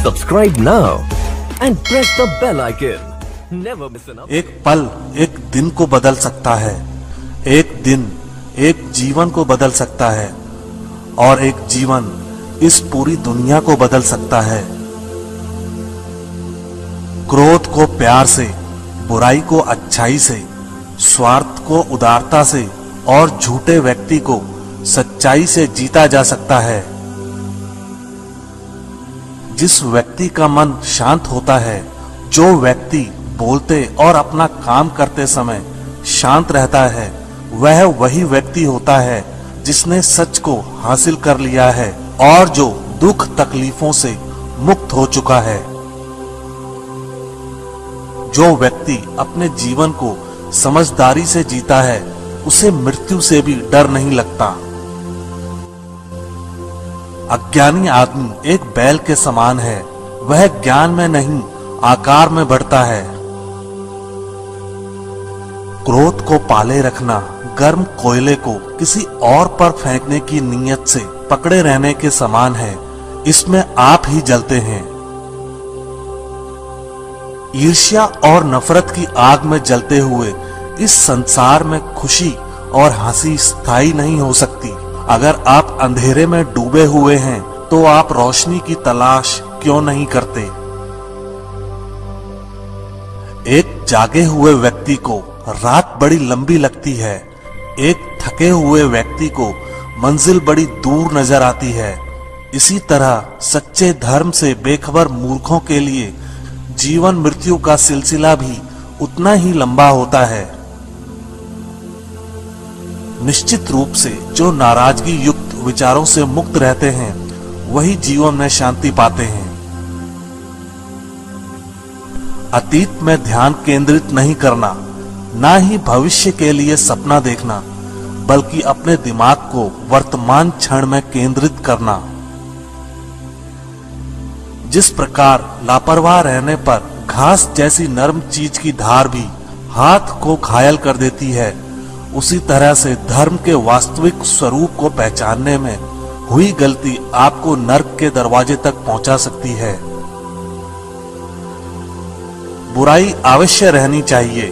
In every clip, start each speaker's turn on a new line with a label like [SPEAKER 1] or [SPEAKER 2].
[SPEAKER 1] Subscribe now and press the bell icon. Never miss an update.
[SPEAKER 2] एक पल एक दिन को बदल सकता है, एक दिन एक जीवन को बदल सकता है और एक जीवन इस पूरी दुनिया को बदल सकता है। क्रोध को प्यार से, बुराई को अच्छाई से, स्वार्थ को उदारता से और झूठे व्यक्ति को सच्चाई से जीता जा सकता है। जिस व्यक्ति का मन शांत होता है, जो व्यक्ति बोलते और अपना काम करते समय शांत रहता है, वह वही व्यक्ति होता है जिसने सच को हासिल कर लिया है और जो दुख तकलीफों से मुक्त हो चुका है। जो व्यक्ति अपने जीवन को समझदारी से जीता है, उसे मृत्यु से भी डर नहीं लगता। अज्ञानी आदमी एक बैल के समान है, वह ज्ञान में नहीं आकार में बढ़ता है। क्रोध को पाले रखना गर्म कोयले को किसी और पर फेंकने की नीयत से पकड़े रहने के समान है, इसमें आप ही जलते हैं। ईर्ष्या और नफरत की आग में जलते हुए इस संसार में खुशी और हंसी स्थायी नहीं हो सकती। अगर आप अंधेरे में डूबे हुए हैं तो आप रोशनी की तलाश क्यों नहीं करते? एक जागे हुए व्यक्ति को रात बड़ी लंबी लगती है, एक थके हुए व्यक्ति को मंजिल बड़ी दूर नजर आती है। इसी तरह सच्चे धर्म से बेखबर मूर्खों के लिए जीवन मृत्यु का सिलसिला भी उतना ही लंबा होता है। निश्चित रूप से जो नाराजगी युक्त विचारों से मुक्त रहते हैं, वही जीवन में शांति पाते हैं। अतीत में ध्यान केंद्रित नहीं करना, ना ही भविष्य के लिए सपना देखना, बल्कि अपने दिमाग को वर्तमान क्षण में केंद्रित करना। जिस प्रकार लापरवाह रहने पर घास जैसी नरम चीज की धार भी हाथ को घायल कर देती है, उसी तरह से धर्म के वास्तविक स्वरूप को पहचानने में हुई गलती आपको नर्क के दरवाजे तक पहुंचा सकती है। बुराई अवश्य रहनी चाहिए,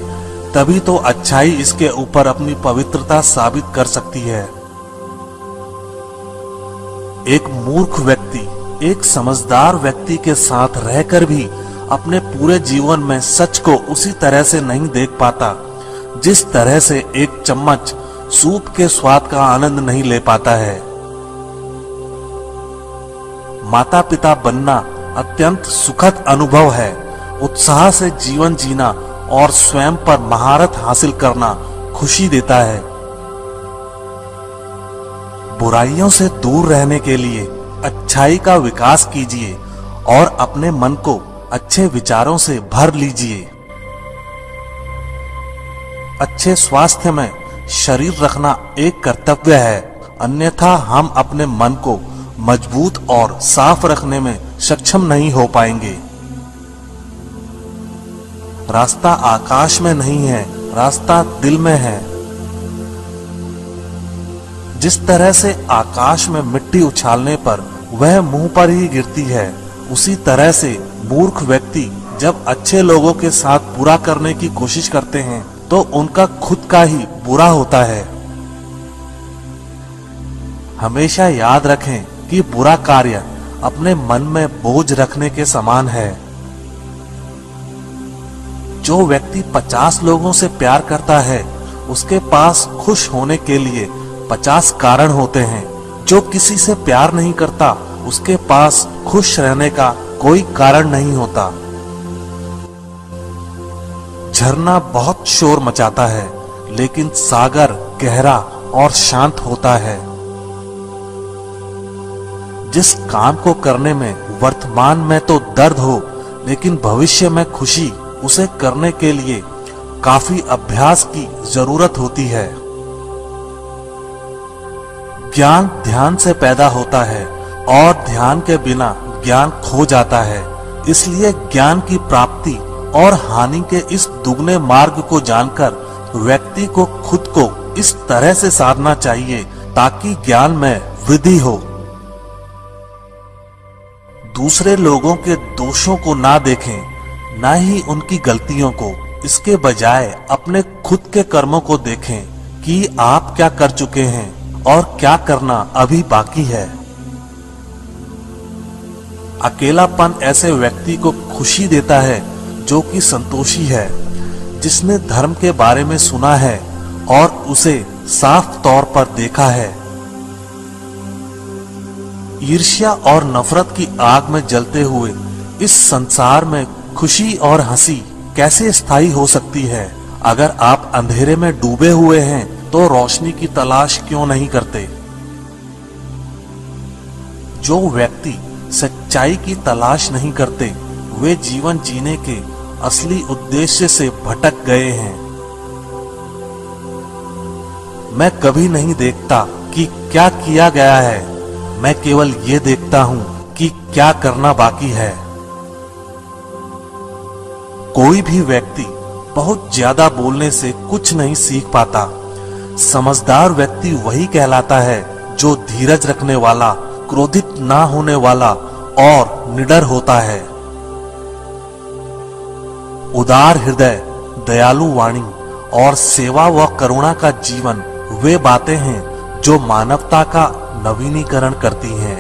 [SPEAKER 2] तभी तो अच्छाई इसके ऊपर अपनी पवित्रता साबित कर सकती है। एक मूर्ख व्यक्ति एक समझदार व्यक्ति के साथ रहकर भी अपने पूरे जीवन में सच को उसी तरह से नहीं देख पाता, जिस तरह से एक चम्मच सूप के स्वाद का आनंद नहीं ले पाता है। माता पिता बनना अत्यंत सुखद अनुभव है। उत्साह से जीवन जीना और स्वयं पर महारत हासिल करना खुशी देता है। बुराइयों से दूर रहने के लिए अच्छाई का विकास कीजिए और अपने मन को अच्छे विचारों से भर लीजिए। अच्छे स्वास्थ्य में शरीर रखना एक कर्तव्य है, अन्यथा हम अपने मन को मजबूत और साफ रखने में सक्षम नहीं हो पाएंगे। रास्ता आकाश में नहीं है, रास्ता दिल में है। जिस तरह से आकाश में मिट्टी उछालने पर वह मुंह पर ही गिरती है, उसी तरह से मूर्ख व्यक्ति जब अच्छे लोगों के साथ बुरा करने की कोशिश करते हैं तो उनका खुद का ही बुरा होता है। हमेशा याद रखें कि बुरा कार्य अपने मन में बोझ रखने के समान है। जो व्यक्ति 50 लोगों से प्यार करता है, उसके पास खुश होने के लिए 50 कारण होते हैं। जो किसी से प्यार नहीं करता, उसके पास खुश रहने का कोई कारण नहीं होता। झरना बहुत शोर मचाता है, लेकिन सागर गहरा और शांत होता है। जिस काम को करने में वर्तमान में तो दर्द हो, लेकिन भविष्य में खुशी, उसे करने के लिए काफी अभ्यास की जरूरत होती है। ज्ञान ध्यान से पैदा होता है और ध्यान के बिना ज्ञान खो जाता है। इसलिए ज्ञान की प्राप्ति और हानि के इस दुगने मार्ग को जानकर व्यक्ति को खुद को इस तरह से साधना चाहिए ताकि ज्ञान में वृद्धि हो। दूसरे लोगों के दोषों को ना देखें, ना ही उनकी गलतियों को। इसके बजाय अपने खुद के कर्मों को देखें कि आप क्या कर चुके हैं और क्या करना अभी बाकी है। अकेलापन ऐसे व्यक्ति को खुशी देता है जो कि संतोषी है, जिसने धर्म के बारे में सुना है और उसे साफ तौर पर देखा है। ईर्ष्या और नफरत की आग में जलते हुए इस संसार में खुशी और हंसी कैसे स्थायी हो सकती है? अगर आप अंधेरे में डूबे हुए हैं तो रोशनी की तलाश क्यों नहीं करते? जो व्यक्ति सच्चाई की तलाश नहीं करते, वे जीवन जीने के असली उद्देश्य से भटक गए हैं। मैं कभी नहीं देखता कि क्या किया गया है, मैं केवल ये देखता हूं कि क्या करना बाकी है। कोई भी व्यक्ति बहुत ज्यादा बोलने से कुछ नहीं सीख पाता। समझदार व्यक्ति वही कहलाता है जो धीरज रखने वाला, क्रोधित ना होने वाला और निडर होता है। उदार हृदय, दयालु वाणी और सेवा व करुणा का जीवन वे बातें हैं जो मानवता का नवीनीकरण करती हैं।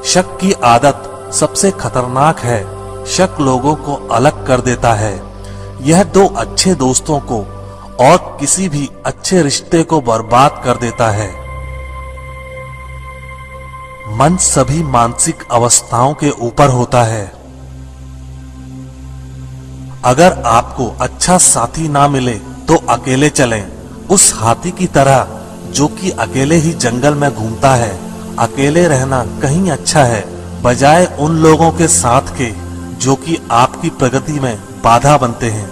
[SPEAKER 2] शक की आदत सबसे खतरनाक है। शक लोगों को अलग कर देता है। यह दो अच्छे दोस्तों को और किसी भी अच्छे रिश्ते को बर्बाद कर देता है। मन सभी मानसिक अवस्थाओं के ऊपर होता है। अगर आपको अच्छा साथी ना मिले तो अकेले चलें, उस हाथी की तरह जो कि अकेले ही जंगल में घूमता है। अकेले रहना कहीं अच्छा है, बजाय उन लोगों के साथ के जो कि आपकी प्रगति में बाधा बनते हैं।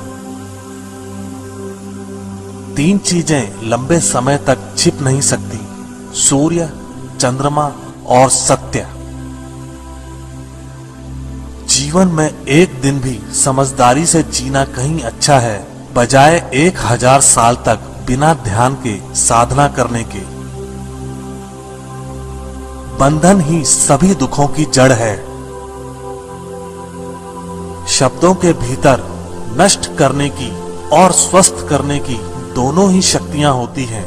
[SPEAKER 2] तीन चीजें लंबे समय तक छिप नहीं सकती: सूर्य, चंद्रमा और सत्य। जीवन में एक दिन भी समझदारी से जीना कहीं अच्छा है, बजाय 1000 साल तक बिना ध्यान के साधना करने के। बंधन ही सभी दुखों की जड़ है। शब्दों के भीतर नष्ट करने की और स्वस्थ करने की दोनों ही शक्तियां होती हैं।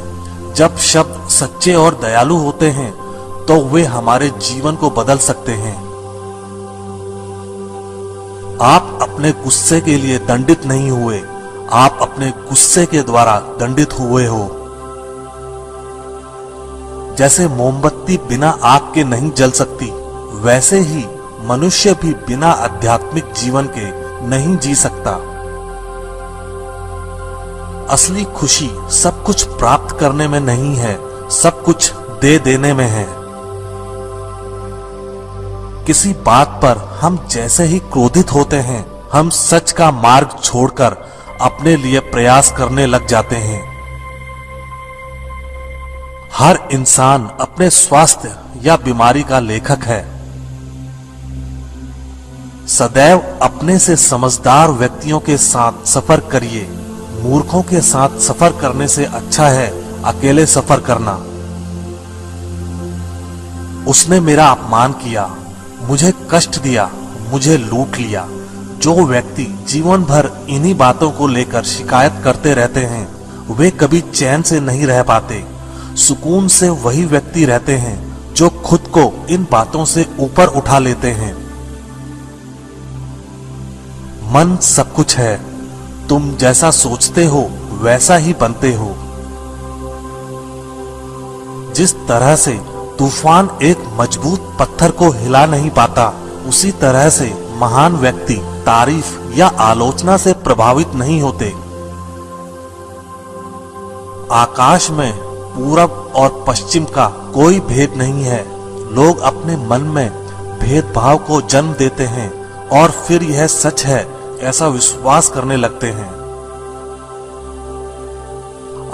[SPEAKER 2] जब शब्द सच्चे और दयालु होते हैं तो वे हमारे जीवन को बदल सकते हैं। आप अपने गुस्से के लिए दंडित नहीं हुए, आप अपने गुस्से के द्वारा दंडित हुए हो। जैसे मोमबत्ती बिना आग के नहीं जल सकती, वैसे ही मनुष्य भी बिना आध्यात्मिक जीवन के नहीं जी सकता। असली खुशी सब कुछ प्राप्त करने में नहीं है, सब कुछ दे देने में है। किसी बात पर हम जैसे ही क्रोधित होते हैं, हम सच का मार्ग छोड़कर अपने लिए प्रयास करने लग जाते हैं। हर इंसान अपने स्वास्थ्य या बीमारी का लेखक है। सदैव अपने से समझदार व्यक्तियों के साथ सफर करिए। मूर्खों के साथ सफर करने से अच्छा है अकेले सफर करना। उसने मेरा अपमान किया, मुझे कष्ट दिया, मुझे लूट लिया। जो व्यक्ति जीवन भर इन्हीं बातों को लेकर शिकायत करते रहते हैं, वे कभी चैन से नहीं रह पाते। सुकून से वही व्यक्ति रहते हैं जो खुद को इन बातों से ऊपर उठा लेते हैं। मन सब कुछ है, तुम जैसा सोचते हो वैसा ही बनते हो। जिस तरह से तूफान एक मजबूत पत्थर को हिला नहीं पाता, उसी तरह से महान व्यक्ति तारीफ या आलोचना से प्रभावित नहीं होते। आकाश में पूरब और पश्चिम का कोई भेद नहीं है। लोग अपने मन में भेदभाव को जन्म देते हैं और फिर यह सच है ऐसा विश्वास करने लगते हैं।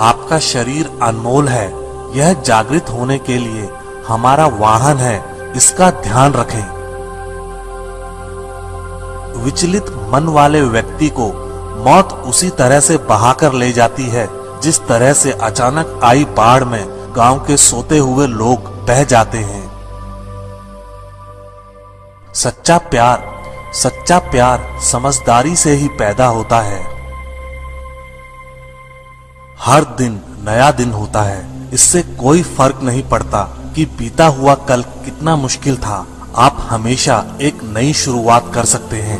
[SPEAKER 2] आपका शरीर अनमोल है, यह जागृत होने के लिए हमारा वाहन है, इसका ध्यान रखें। विचलित मन वाले व्यक्ति को मौत उसी तरह से बहाकर ले जाती है जिस तरह से अचानक आई बाढ़ में गांव के सोते हुए लोग बह जाते हैं। सच्चा प्यार समझदारी से ही पैदा होता है। हर दिन नया दिन होता है, इससे कोई फर्क नहीं पड़ता कि बीता हुआ कल कितना मुश्किल था। आप हमेशा एक नई शुरुआत कर सकते हैं।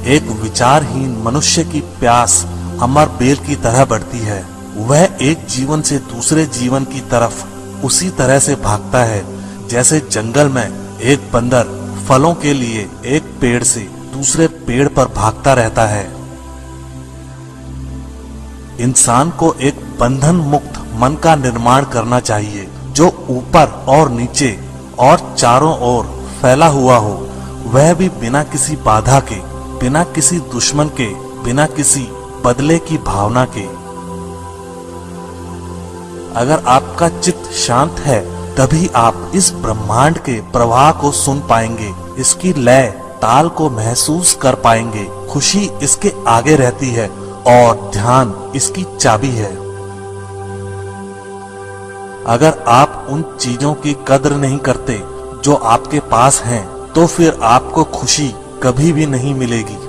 [SPEAKER 2] एक विचारहीन मनुष्य की प्यास अमर बेल की तरह बढ़ती है। वह एक जीवन से दूसरे जीवन की तरफ उसी तरह से भागता है जैसे जंगल में एक बंदर फलों के लिए एक पेड़ से दूसरे पेड़ पर भागता रहता है। इंसान को एक बंधन मुक्त मन का निर्माण करना चाहिए, जो ऊपर और नीचे और चारों ओर फैला हुआ हो, वह भी बिना किसी बाधा के, बिना किसी दुश्मन के, बिना किसी बदले की भावना के। अगर आपका चित्त शांत है, तभी आप इस ब्रह्मांड के प्रवाह को सुन पाएंगे, इसकी लय ताल को महसूस कर पाएंगे। खुशी इसके आगे रहती है और ध्यान इसकी चाबी है। अगर आप उन चीजों की कद्र नहीं करते जो आपके पास हैं, तो फिर आपको खुशी कभी भी नहीं मिलेगी।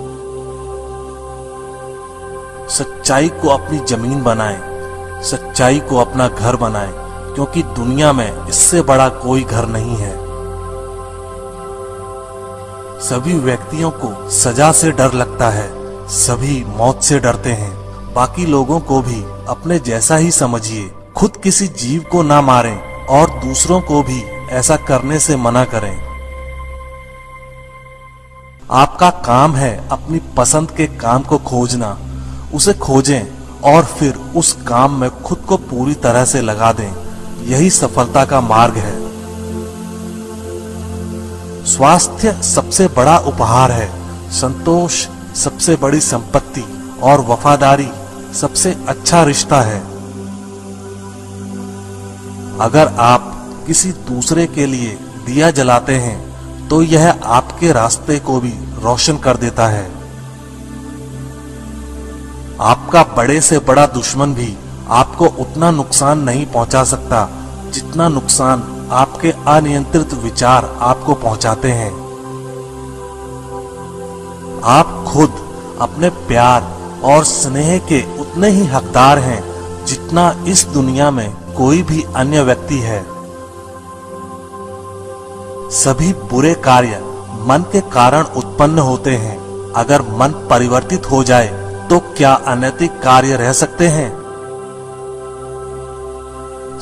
[SPEAKER 2] सच्चाई को अपनी जमीन बनाएं, सच्चाई को अपना घर बनाएं, क्योंकि दुनिया में इससे बड़ा कोई घर नहीं है। सभी व्यक्तियों को सजा से डर लगता है, सभी मौत से डरते हैं। बाकी लोगों को भी अपने जैसा ही समझिए। खुद किसी जीव को ना मारें और दूसरों को भी ऐसा करने से मना करें। आपका काम है अपनी पसंद के काम को खोजना, उसे खोजें और फिर उस काम में खुद को पूरी तरह से लगा दें। यही सफलता का मार्ग है। स्वास्थ्य सबसे बड़ा उपहार है, संतोष सबसे बड़ी संपत्ति और वफादारी सबसे अच्छा रिश्ता है। अगर आप किसी दूसरे के लिए दिया जलाते हैं, तो यह आपके रास्ते को भी रोशन कर देता है। आपका बड़े से बड़ा दुश्मन भी आपको उतना नुकसान नहीं पहुंचा सकता जितना नुकसान आपके अनियंत्रित विचार आपको पहुंचाते हैं। आप खुद अपने प्यार और स्नेह के उतने ही हकदार हैं जितना इस दुनिया में कोई भी अन्य व्यक्ति है। सभी बुरे कार्य मन के कारण उत्पन्न होते हैं। अगर मन परिवर्तित हो जाए तो क्या अनैतिक कार्य रह सकते हैं?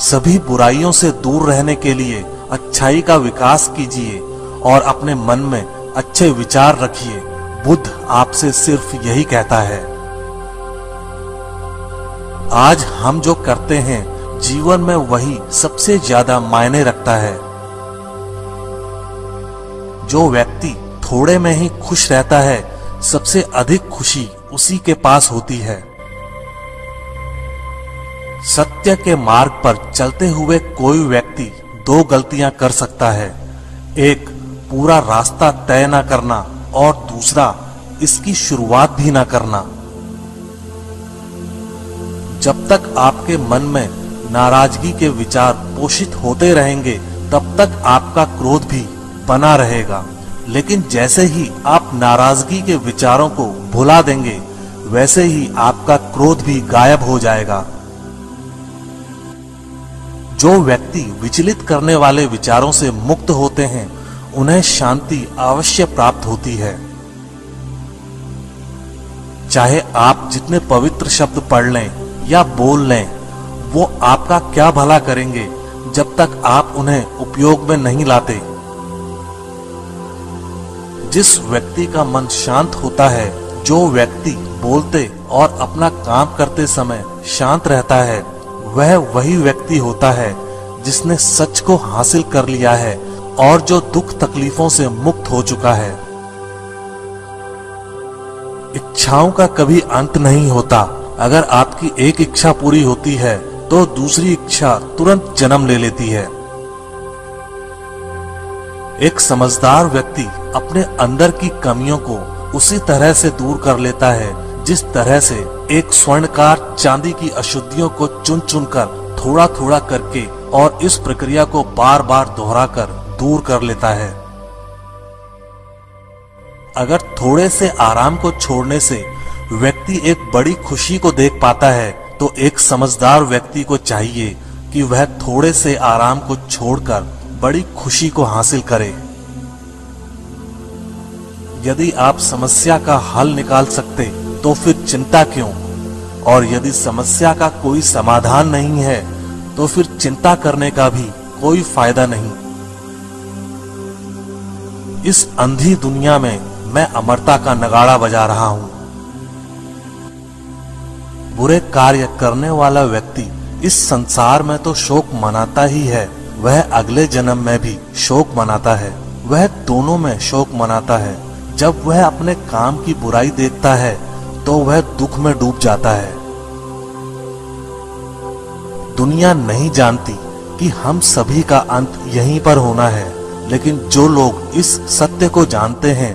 [SPEAKER 2] सभी बुराइयों से दूर रहने के लिए अच्छाई का विकास कीजिए और अपने मन में अच्छे विचार रखिए। बुद्ध आपसे सिर्फ यही कहता है। आज हम जो करते हैं जीवन में वही सबसे ज्यादा मायने रखता है। जो व्यक्ति थोड़े में ही खुश रहता है, सबसे अधिक खुशी उसी के पास होती है। सत्य के मार्ग पर चलते हुए कोई व्यक्ति दो गलतियां कर सकता है। एक, पूरा रास्ता तय न करना और दूसरा, इसकी शुरुआत भी न करना। जब तक आपके मन में नाराजगी के विचार पोषित होते रहेंगे, तब तक आपका क्रोध भी बना रहेगा। लेकिन जैसे ही आप नाराजगी के विचारों को भुला देंगे, वैसे ही आपका क्रोध भी गायब हो जाएगा। जो व्यक्ति विचलित करने वाले विचारों से मुक्त होते हैं, उन्हें शांति अवश्य प्राप्त होती है। चाहे आप जितने पवित्र शब्द पढ़ लें या बोल लें, वो आपका क्या भला करेंगे जब तक आप उन्हें उपयोग में नहीं लाते। जिस व्यक्ति का मन शांत होता है, जो व्यक्ति बोलते और अपना काम करते समय शांत रहता है, वह वही व्यक्ति होता है जिसने सच को हासिल कर लिया है और जो दुख तकलीफों से मुक्त हो चुका है। इच्छाओं का कभी अंत नहीं होता। अगर आपकी एक इच्छा पूरी होती है तो दूसरी इच्छा तुरंत जन्म ले लेती है। एक समझदार व्यक्ति अपने अंदर की कमियों को उसी तरह से दूर कर लेता है जिस तरह से एक स्वर्णकार चांदी की अशुद्धियों को चुन चुन कर थोड़ा थोड़ा करके और इस प्रक्रिया को बार बार दोहराकर दूर कर लेता है। अगर थोड़े से आराम को छोड़ने से व्यक्ति एक बड़ी खुशी को देख पाता है, तो एक समझदार व्यक्ति को चाहिए कि वह थोड़े से आराम को छोड़कर बड़ी खुशी को हासिल करे। यदि आप समस्या का हल निकाल सकते तो फिर चिंता क्यों, और यदि समस्या का कोई समाधान नहीं है तो फिर चिंता करने का भी कोई फायदा नहीं। इस अंधी दुनिया में मैं अमरता का नगाड़ा बजा रहा हूं। बुरे कार्य करने वाला व्यक्ति इस संसार में तो शोक मनाता ही है, वह अगले जन्म में भी शोक मनाता है। वह दोनों में शोक मनाता है। जब वह अपने काम की बुराई देखता है तो वह दुख में डूब जाता है। दुनिया नहीं जानती कि हम सभी का अंत यहीं पर होना है, लेकिन जो लोग इस सत्य को जानते हैं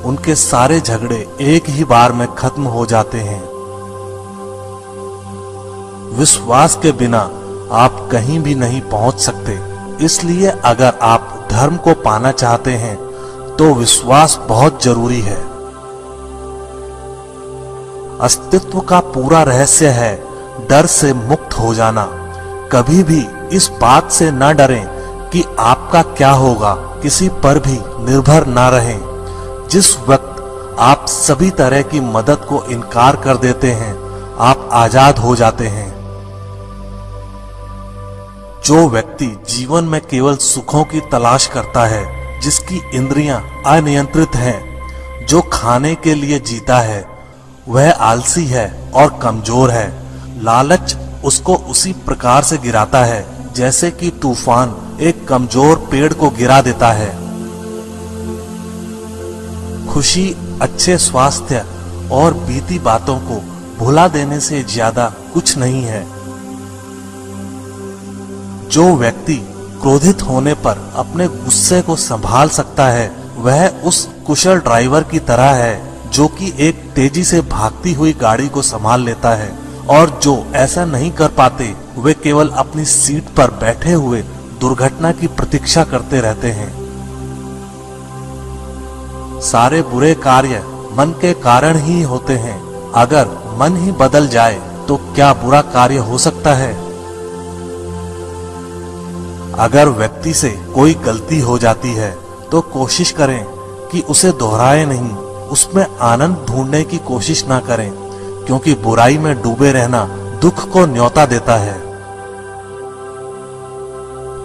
[SPEAKER 2] उनके सारे झगड़े एक ही बार में खत्म हो जाते हैं। विश्वास के बिना आप कहीं भी नहीं पहुंच सकते, इसलिए अगर आप धर्म को पाना चाहते हैं तो विश्वास बहुत जरूरी है। अस्तित्व का पूरा रहस्य है डर से मुक्त हो जाना। कभी भी इस बात से न डरें कि आपका क्या होगा, किसी पर भी निर्भर न रहें। जिस वक्त आप सभी तरह की मदद को इनकार कर देते हैं, आप आजाद हो जाते हैं। जो व्यक्ति जीवन में केवल सुखों की तलाश करता है, जिसकी इंद्रियां अनियंत्रित हैं, जो खाने के लिए जीता है, वह आलसी है और कमजोर है। लालच उसको उसी प्रकार से गिराता है जैसे कि तूफान एक कमजोर पेड़ को गिरा देता है। खुशी, अच्छे स्वास्थ्य और बीती बातों को भुला देने से ज्यादा कुछ नहीं है। जो व्यक्ति क्रोधित होने पर अपने गुस्से को संभाल सकता है, वह उस कुशल ड्राइवर की तरह है जो कि एक तेजी से भागती हुई गाड़ी को संभाल लेता है, और जो ऐसा नहीं कर पाते वे केवल अपनी सीट पर बैठे हुए दुर्घटना की प्रतीक्षा करते रहते हैं। सारे बुरे कार्य मन के कारण ही होते हैं। अगर मन ही बदल जाए तो क्या बुरा कार्य हो सकता है? अगर व्यक्ति से कोई गलती हो जाती है तो कोशिश करें कि उसे दोहराए नहीं, उसमें आनंद ढूंढने की कोशिश ना करें, क्योंकि बुराई में डूबे रहना दुख को न्योता देता है।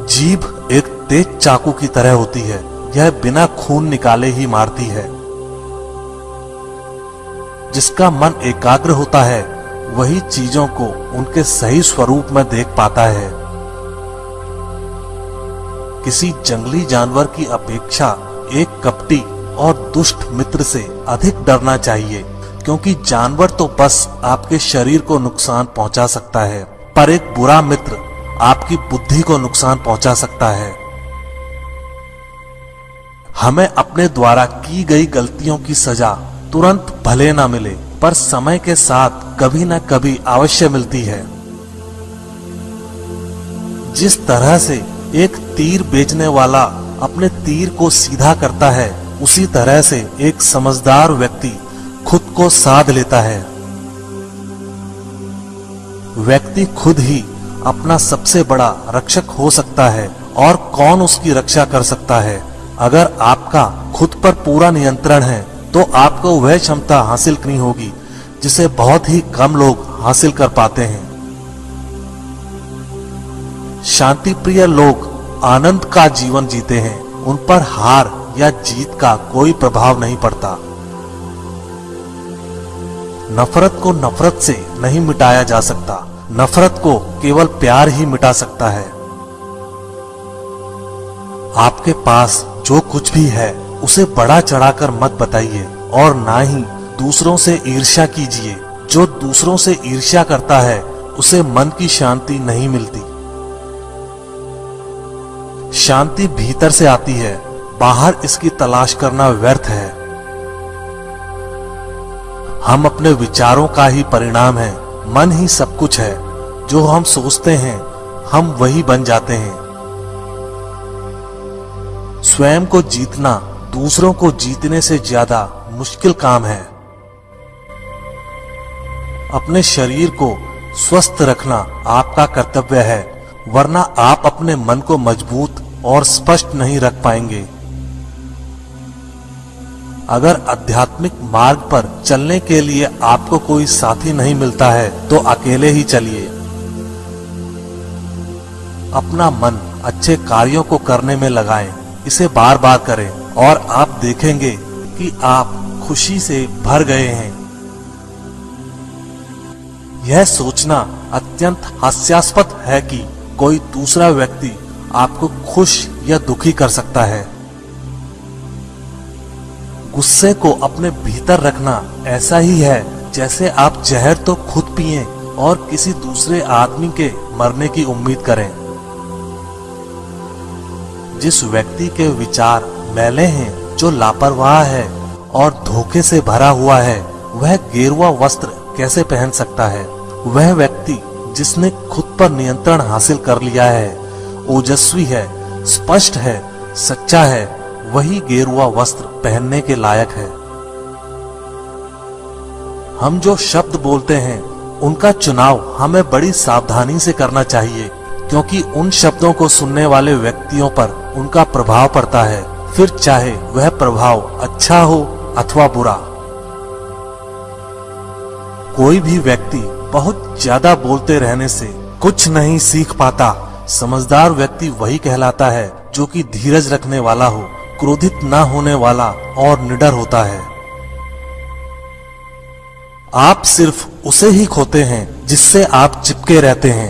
[SPEAKER 2] जीभ एक तेज चाकू की तरह होती है, यह बिना खून निकाले ही मारती है। जिसका मन एकाग्र होता है वही चीजों को उनके सही स्वरूप में देख पाता है। किसी जंगली जानवर की अपेक्षा एक कपटी और दुष्ट मित्र से अधिक डरना चाहिए, क्योंकि जानवर तो बस आपके शरीर को नुकसान पहुंचा सकता है, पर एक बुरा मित्र आपकी बुद्धि को नुकसान पहुंचा सकता है। हमें अपने द्वारा की गई गलतियों की सजा तुरंत भले ना मिले, पर समय के साथ कभी न कभी अवश्य मिलती है। जिस तरह से एक तीर बेचने वाला अपने तीर को सीधा करता है, उसी तरह से एक समझदार व्यक्ति खुद को साध लेता है। व्यक्ति खुद ही अपना सबसे बड़ा रक्षक हो सकता है, और कौन उसकी रक्षा कर सकता है? अगर आपका खुद पर पूरा नियंत्रण है तो आपको वह क्षमता हासिल करनी होगी जिसे बहुत ही कम लोग हासिल कर पाते हैं। शांति प्रिय लोग आनंद का जीवन जीते हैं, उन पर हार या जीत का कोई प्रभाव नहीं पड़ता। नफरत को नफरत से नहीं मिटाया जा सकता, नफरत को केवल प्यार ही मिटा सकता है। आपके पास जो कुछ भी है उसे बढ़ा चढ़ाकर मत बताइए, और ना ही दूसरों से ईर्ष्या कीजिए। जो दूसरों से ईर्ष्या करता है उसे मन की शांति नहीं मिलती। शांति भीतर से आती है, बाहर इसकी तलाश करना व्यर्थ है। हम अपने विचारों का ही परिणाम है। मन ही सब कुछ है। जो हम सोचते हैं हम वही बन जाते हैं। स्वयं को जीतना दूसरों को जीतने से ज्यादा मुश्किल काम है। अपने शरीर को स्वस्थ रखना आपका कर्तव्य है, वरना आप अपने मन को मजबूत और स्पष्ट नहीं रख पाएंगे। अगर आध्यात्मिक मार्ग पर चलने के लिए आपको कोई साथी नहीं मिलता है तो अकेले ही चलिए। अपना मन अच्छे कार्यों को करने में लगाएं, इसे बार बार करें और आप देखेंगे कि आप खुशी से भर गए हैं। यह सोचना अत्यंत हास्यास्पद है कि कोई दूसरा व्यक्ति आपको खुश या दुखी कर सकता है। गुस्से को अपने भीतर रखना ऐसा ही है जैसे आप जहर तो खुद पिएं और किसी दूसरे आदमी के मरने की उम्मीद करें। जिस व्यक्ति के विचार मैले हैं, जो लापरवाह है और धोखे से भरा हुआ है, वह गेरुआ वस्त्र कैसे पहन सकता है? वह व्यक्ति जिसने खुद पर नियंत्रण हासिल कर लिया है, ओजस्वी है, स्पष्ट है, सच्चा है, वही गेरुआ वस्त्र पहनने के लायक है। हम जो शब्द बोलते हैं उनका चुनाव हमें बड़ी सावधानी से करना चाहिए, क्योंकि उन शब्दों को सुनने वाले व्यक्तियों पर उनका प्रभाव पड़ता है, फिर चाहे वह प्रभाव अच्छा हो अथवा बुरा। कोई भी व्यक्ति बहुत ज्यादा बोलते रहने से कुछ नहीं सीख पाता। समझदार व्यक्ति वही कहलाता है जो कि धीरज रखने वाला हो, क्रोधित न होने वाला और निडर होता है। आप सिर्फ उसे ही खोते हैं जिससे आप चिपके रहते हैं।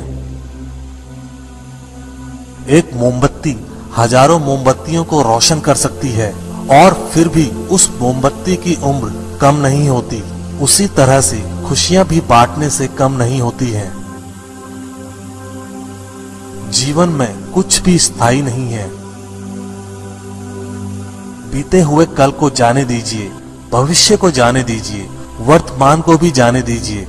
[SPEAKER 2] एक मोमबत्ती हजारों मोमबत्तियों को रोशन कर सकती है और फिर भी उस मोमबत्ती की उम्र कम नहीं होती। उसी तरह से खुशियां भी बांटने से कम नहीं होती हैं। जीवन में कुछ भी स्थायी नहीं है। बीते हुए कल को जाने दीजिए, भविष्य को जाने दीजिए, वर्तमान को भी जाने दीजिए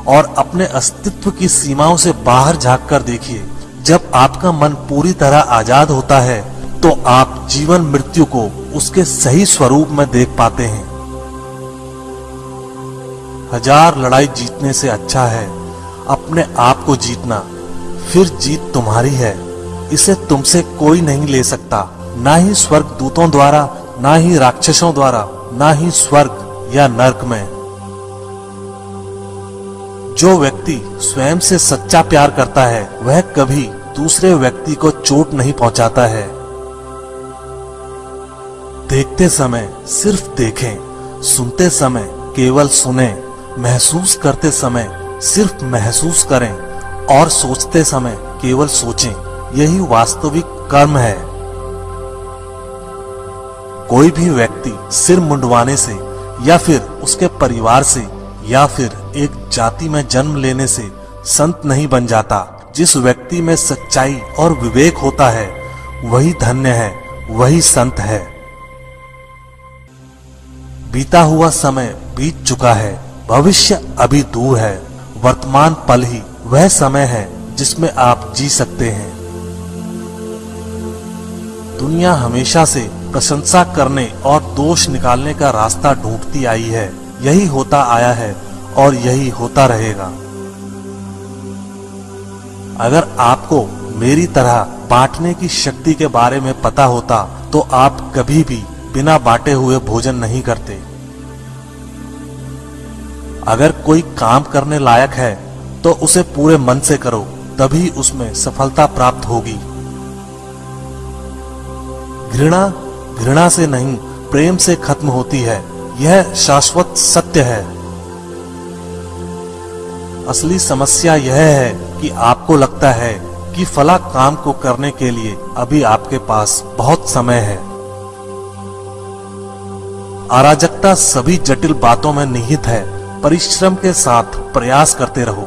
[SPEAKER 2] और अपने अस्तित्व की सीमाओं से बाहर झांक कर देखिए। जब आपका मन पूरी तरह आजाद होता है तो आप जीवन मृत्यु को उसके सही स्वरूप में देख पाते हैं। हजार लड़ाई जीतने से अच्छा है अपने आप को जीतना, फिर जीत तुम्हारी है। इसे तुमसे कोई नहीं ले सकता, ना ही स्वर्ग दूतों द्वारा, ना ही राक्षसों द्वारा, ना ही स्वर्ग या नरक में। जो व्यक्ति स्वयं से सच्चा प्यार करता है वह कभी दूसरे व्यक्ति को चोट नहीं पहुंचाता है। देखते समय सिर्फ देखें, सुनते समय केवल सुने, महसूस करते समय सिर्फ महसूस करें और सोचते समय केवल सोचें। यही वास्तविक कर्म है। कोई भी व्यक्ति सिर मुंडवाने से या फिर उसके परिवार से या फिर एक जाति में जन्म लेने से संत नहीं बन जाता। जिस व्यक्ति में सच्चाई और विवेक होता है वही धन्य है, वही संत है। बीता हुआ समय बीत चुका है, भविष्य अभी दूर है। वर्तमान पल ही वह समय है जिसमें आप जी सकते हैं। दुनिया हमेशा से प्रशंसा करने और दोष निकालने का रास्ता ढूंढती आई है। यही होता आया है और यही होता रहेगा। अगर आपको मेरी तरह बांटने की शक्ति के बारे में पता होता तो आप कभी भी बिना बांटे हुए भोजन नहीं करते। अगर कोई काम करने लायक है तो उसे पूरे मन से करो, तभी उसमें सफलता प्राप्त होगी। घृणा घृणा से नहीं, प्रेम से खत्म होती है। यह शाश्वत सत्य है। असली समस्या यह है कि आपको लगता है कि फला काम को करने के लिए अभी आपके पास बहुत समय है। अराजकता सभी जटिल बातों में निहित है। परिश्रम के साथ प्रयास करते रहो।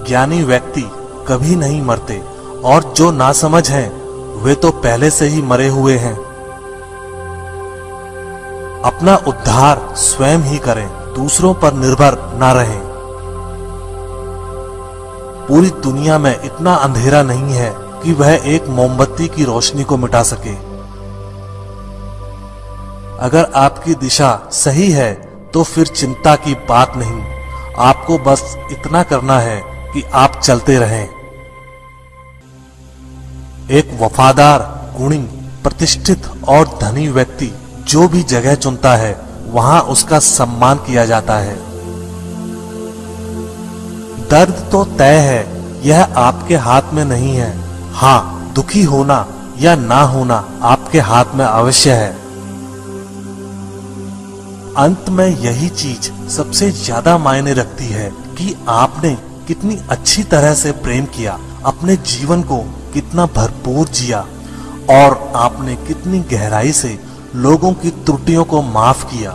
[SPEAKER 2] ज्ञानी व्यक्ति कभी नहीं मरते और जो नासमझ हैं वे तो पहले से ही मरे हुए हैं। अपना उद्धार स्वयं ही करें, दूसरों पर निर्भर ना रहें। पूरी दुनिया में इतना अंधेरा नहीं है कि वह एक मोमबत्ती की रोशनी को मिटा सके। अगर आपकी दिशा सही है तो फिर चिंता की बात नहीं, आपको बस इतना करना है कि आप चलते रहें। एक वफादार, गुणी, प्रतिष्ठित और धनी व्यक्ति जो भी जगह चुनता है वहां उसका सम्मान किया जाता है। दर्द तो तय है, यह आपके हाथ में नहीं है। हाँ, दुखी होना या ना होना आपके हाथ में अवश्य है। अंत में यही चीज सबसे ज्यादा मायने रखती है कि आपने कितनी अच्छी तरह से प्रेम किया, अपने जीवन को कितना भरपूर जिया और आपने कितनी गहराई से लोगों की त्रुटियों को माफ किया।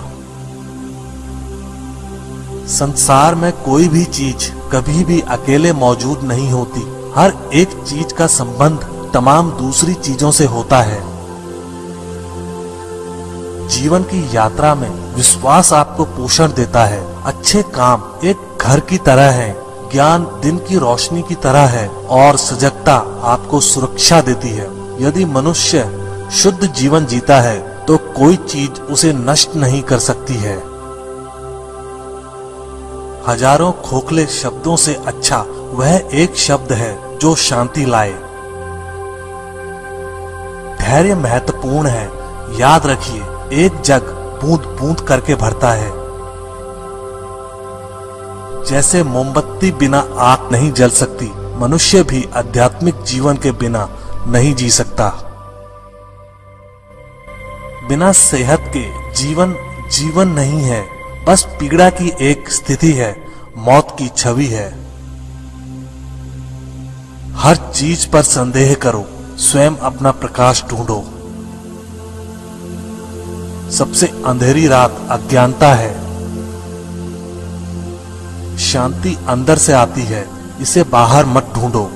[SPEAKER 2] संसार में कोई भी चीज कभी भी अकेले मौजूद नहीं होती। हर एक चीज का संबंध तमाम दूसरी चीजों से होता है। जीवन की यात्रा में विश्वास आपको पोषण देता है। अच्छे काम एक घर की तरह है, ज्ञान दिन की रोशनी की तरह है और सजगता आपको सुरक्षा देती है। यदि मनुष्य शुद्ध जीवन जीता है तो कोई चीज उसे नष्ट नहीं कर सकती है। हजारों खोखले शब्दों से अच्छा वह एक शब्द है जो शांति लाए। धैर्य महत्वपूर्ण है। याद रखिए, एक जग बूंद बूंद करके भरता है। जैसे मोमबत्ती बिना आग नहीं जल सकती, मनुष्य भी आध्यात्मिक जीवन के बिना नहीं जी सकता। बिना सेहत के जीवन जीवन नहीं है, बस पीड़ा की एक स्थिति है, मौत की छवि है। हर चीज पर संदेह करो, स्वयं अपना प्रकाश ढूंढो। सबसे अंधेरी रात अज्ञानता है। शांति अंदर से आती है, इसे बाहर मत ढूंढो।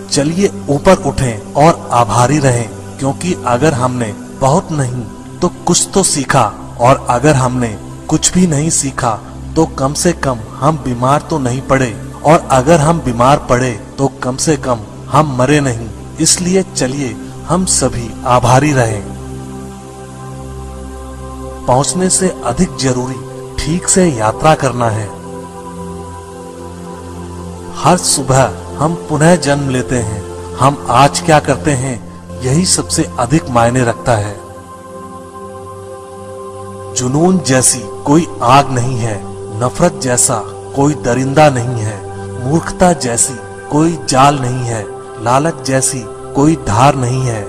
[SPEAKER 2] चलिए ऊपर उठें और आभारी रहें, क्योंकि अगर हमने बहुत नहीं तो कुछ तो सीखा, और अगर हमने कुछ भी नहीं सीखा तो कम से कम हम बीमार तो नहीं पड़े, और अगर हम बीमार पड़े तो कम से कम हम मरे नहीं। इसलिए चलिए हम सभी आभारी रहें। पहुंचने से अधिक जरूरी ठीक से यात्रा करना है। हर सुबह हम पुनः जन्म लेते हैं। हम आज क्या करते हैं यही सबसे अधिक मायने रखता है। जुनून जैसी कोई आग नहीं है, नफरत जैसा कोई दरिंदा नहीं है, मूर्खता जैसी कोई जाल नहीं है, लालच जैसी कोई धार नहीं है।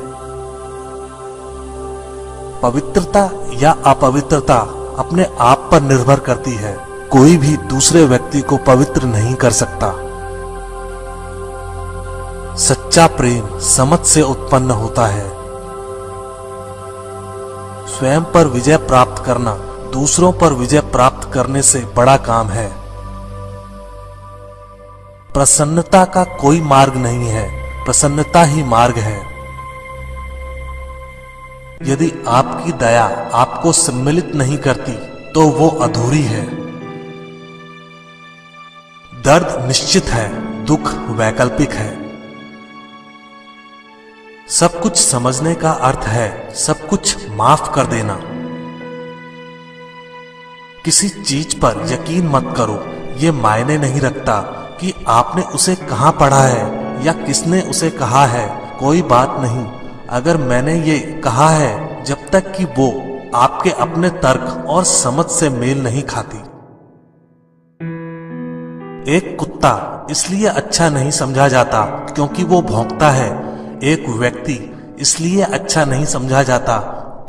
[SPEAKER 2] पवित्रता या अपवित्रता अपने आप पर निर्भर करती है। कोई भी दूसरे व्यक्ति को पवित्र नहीं कर सकता। सच्चा प्रेम समझ से उत्पन्न होता है। स्वयं पर विजय प्राप्त करना दूसरों पर विजय प्राप्त करने से बड़ा काम है। प्रसन्नता का कोई मार्ग नहीं है, प्रसन्नता ही मार्ग है। यदि आपकी दया आपको सम्मिलित नहीं करती तो वो अधूरी है। दर्द निश्चित है, दुख वैकल्पिक है। सब कुछ समझने का अर्थ है सब कुछ माफ कर देना। किसी चीज पर यकीन मत करो, ये मायने नहीं रखता कि आपने उसे कहां पढ़ा है या किसने उसे कहा है। कोई बात नहीं अगर मैंने ये कहा है, जब तक कि वो आपके अपने तर्क और समझ से मेल नहीं खाती। एक कुत्ता इसलिए अच्छा नहीं समझा जाता क्योंकि वो भौंकता है। एक व्यक्ति इसलिए अच्छा नहीं समझा जाता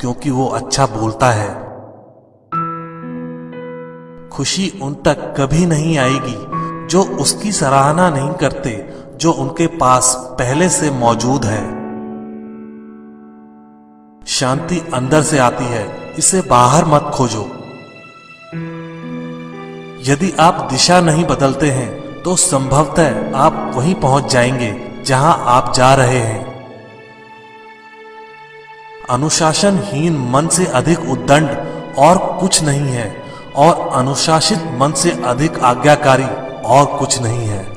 [SPEAKER 2] क्योंकि वो अच्छा बोलता है। खुशी उन तक कभी नहीं आएगी जो उसकी सराहना नहीं करते, जो उनके पास पहले से मौजूद है। शांति अंदर से आती है, इसे बाहर मत खोजो। यदि आप दिशा नहीं बदलते हैं तो संभवतः आप वहीं पहुंच जाएंगे जहां आप जा रहे हैं। अनुशासनहीन मन से अधिक उद्दंड और कुछ नहीं है, और अनुशासित मन से अधिक आज्ञाकारी और कुछ नहीं है।